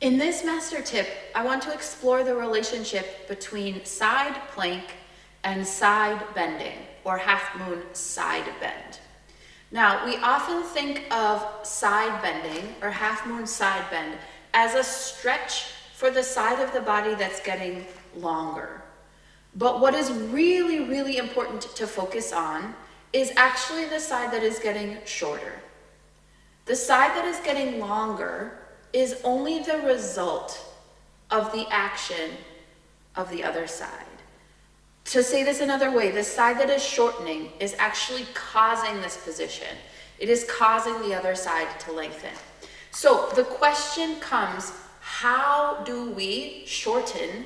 In this master tip, I want to explore the relationship between side plank and side bending, or half moon side bend. Now, we often think of side bending or half moon side bend as a stretch for the side of the body that's getting longer. But what is really, really important to focus on is actually the side that is getting shorter. The side that is getting longer is only the result of the action of the other side. To say this another way, the side that is shortening is actually causing this position. It is causing the other side to lengthen. So the question comes, how do we shorten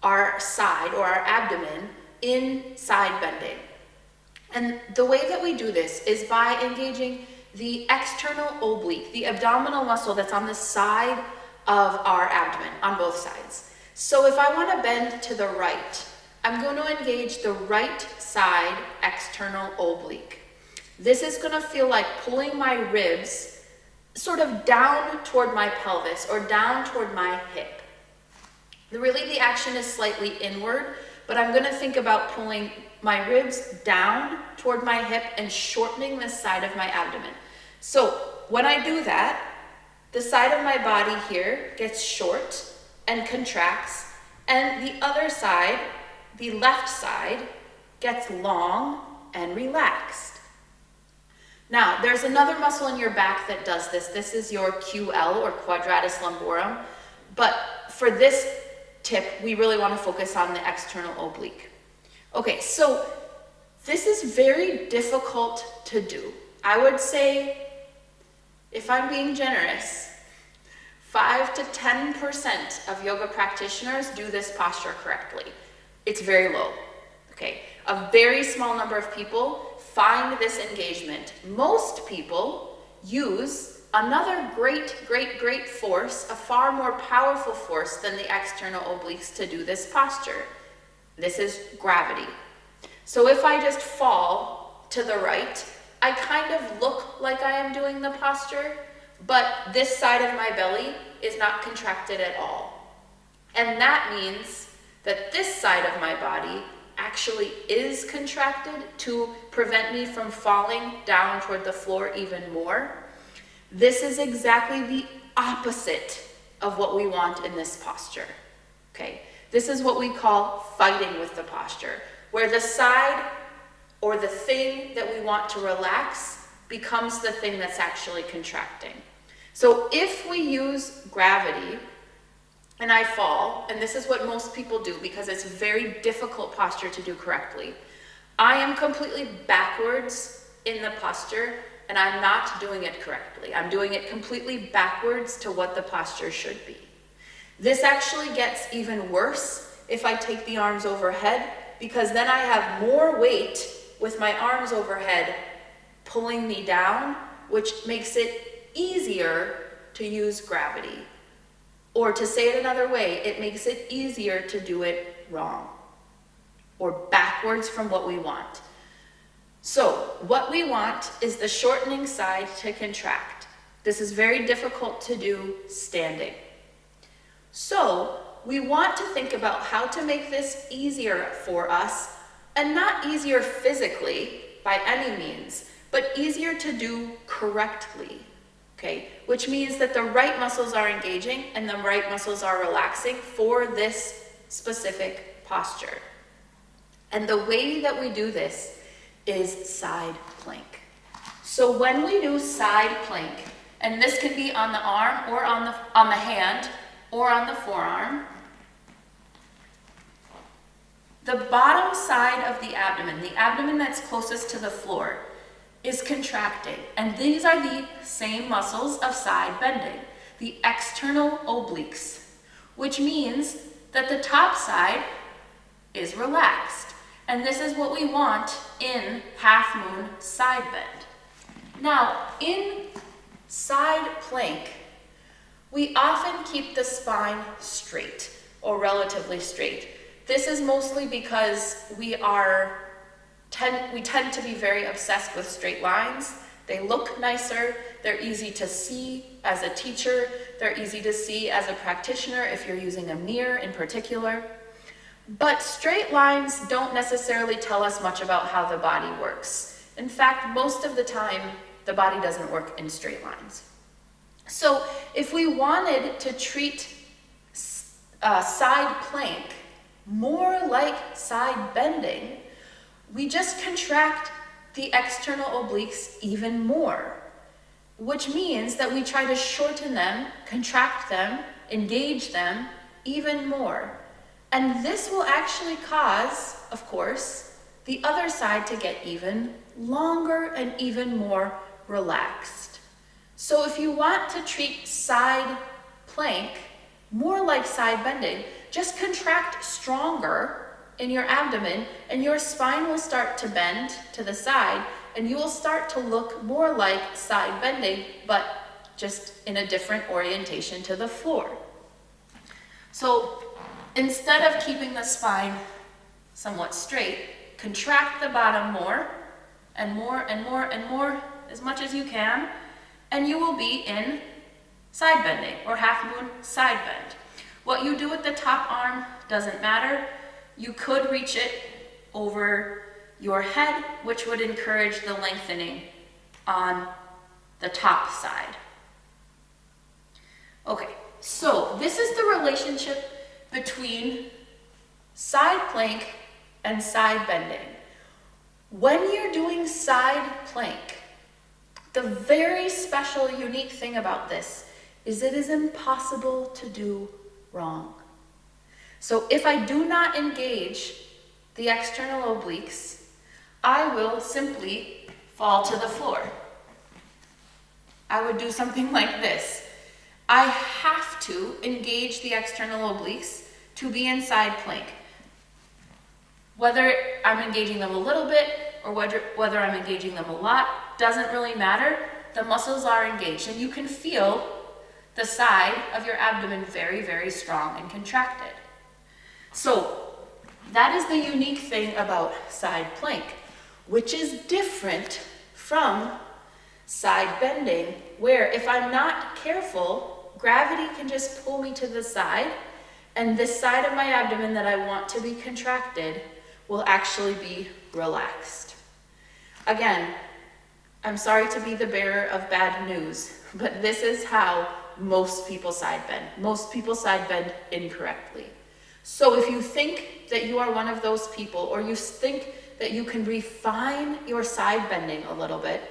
our side or our abdomen in side bending? And the way that we do this is by engaging the external oblique, the abdominal muscle that's on the side of our abdomen, on both sides. So if I want to bend to the right, I'm going to engage the right side external oblique. This is going to feel like pulling my ribs sort of down toward my pelvis or down toward my hip. Really, the action is slightly inward, but I'm going to think about pulling my ribs down toward my hip and shortening the side of my abdomen. So when I do that, the side of my body here gets short and contracts, and the other side, the left side, gets long and relaxed. Now, there's another muscle in your back that does this. This is your QL, or quadratus lumborum. But for this tip, we really want to focus on the external oblique. Okay, so this is very difficult to do. I would say, if I'm being generous, 5 to 10% of yoga practitioners do this posture correctly. It's very low, okay? A very small number of people find this engagement. Most people use another great force, a far more powerful force than the external obliques to do this posture. This is gravity. So if I just fall to the right, I kind of look like I am doing the posture, but this side of my belly is not contracted at all. And that means that this side of my body actually is contracted to prevent me from falling down toward the floor even more. This is exactly the opposite of what we want in this posture, okay? This is what we call fighting with the posture, where the side or the thing that we want to relax becomes the thing that's actually contracting. So if we use gravity and I fall, and this is what most people do because it's a very difficult posture to do correctly, I am completely backwards in the posture and I'm not doing it correctly. I'm doing it completely backwards to what the posture should be. This actually gets even worse if I take the arms overhead, because then I have more weight with my arms overhead pulling me down, which makes it easier to use gravity. Or to say it another way, it makes it easier to do it wrong or backwards from what we want. So what we want is the shortening side to contract. This is very difficult to do standing. So we want to think about how to make this easier for us, and not easier physically by any means, but easier to do correctly, okay? Which means that the right muscles are engaging and the right muscles are relaxing for this specific posture. And the way that we do this is side plank. So when we do side plank, and this can be on the arm or on the hand or on the forearm, the bottom side of the abdomen that's closest to the floor, is contracting. And these are the same muscles of side bending, the external obliques, which means that the top side is relaxed. And this is what we want in half moon side bend. Now, in side plank, we often keep the spine straight or relatively straight. This is mostly because we tend to be very obsessed with straight lines. They look nicer, they're easy to see as a teacher, they're easy to see as a practitioner if you're using a mirror in particular. But straight lines don't necessarily tell us much about how the body works. In fact, most of the time, the body doesn't work in straight lines. So if we wanted to treat side plank more like side bending, we just contract the external obliques even more, which means that we try to shorten them, contract them, engage them even more. And this will actually cause, of course, the other side to get even longer and even more relaxed. So if you want to treat side plank more like side bending, just contract stronger in your abdomen and your spine will start to bend to the side and you will start to look more like side bending, but just in a different orientation to the floor. So instead of keeping the spine somewhat straight, contract the bottom more and more and more and more as much as you can, and you will be in side bending or half moon side bend. What you do with the top arm doesn't matter. You could reach it over your head, which would encourage the lengthening on the top side. Okay, so this is the relationship between side plank and side bending. When you're doing side plank, the very special, unique thing about this is it is impossible to do wrong. So if I do not engage the external obliques, I will simply fall to the floor. I would do something like this. I have to engage the external obliques to be in side plank. Whether I'm engaging them a little bit or whether I'm engaging them a lot doesn't really matter. The muscles are engaged and you can feel the side of your abdomen very, very strong and contracted. So that is the unique thing about side plank, which is different from side bending, where if I'm not careful, gravity can just pull me to the side, and this side of my abdomen that I want to be contracted will actually be relaxed. Again, I'm sorry to be the bearer of bad news, but this is how most people side bend. Most people side bend incorrectly. So if you think that you are one of those people, or you think that you can refine your side bending a little bit,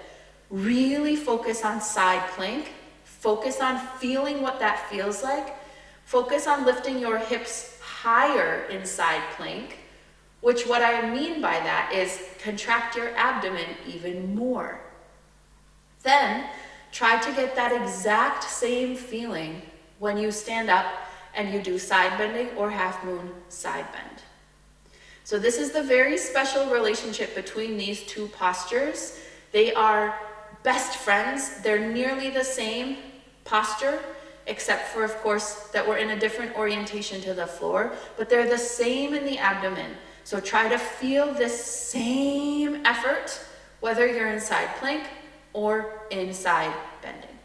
really focus on side plank, focus on feeling what that feels like, focus on lifting your hips higher in side plank, which what I mean by that is contract your abdomen even more. Then try to get that exact same feeling when you stand up and you do side bending or half moon side bend. So this is the very special relationship between these two postures. They are best friends. They're nearly the same posture, except for, of course, that we're in a different orientation to the floor, but they're the same in the abdomen. So try to feel this same effort, whether you're in side plank or in side bending.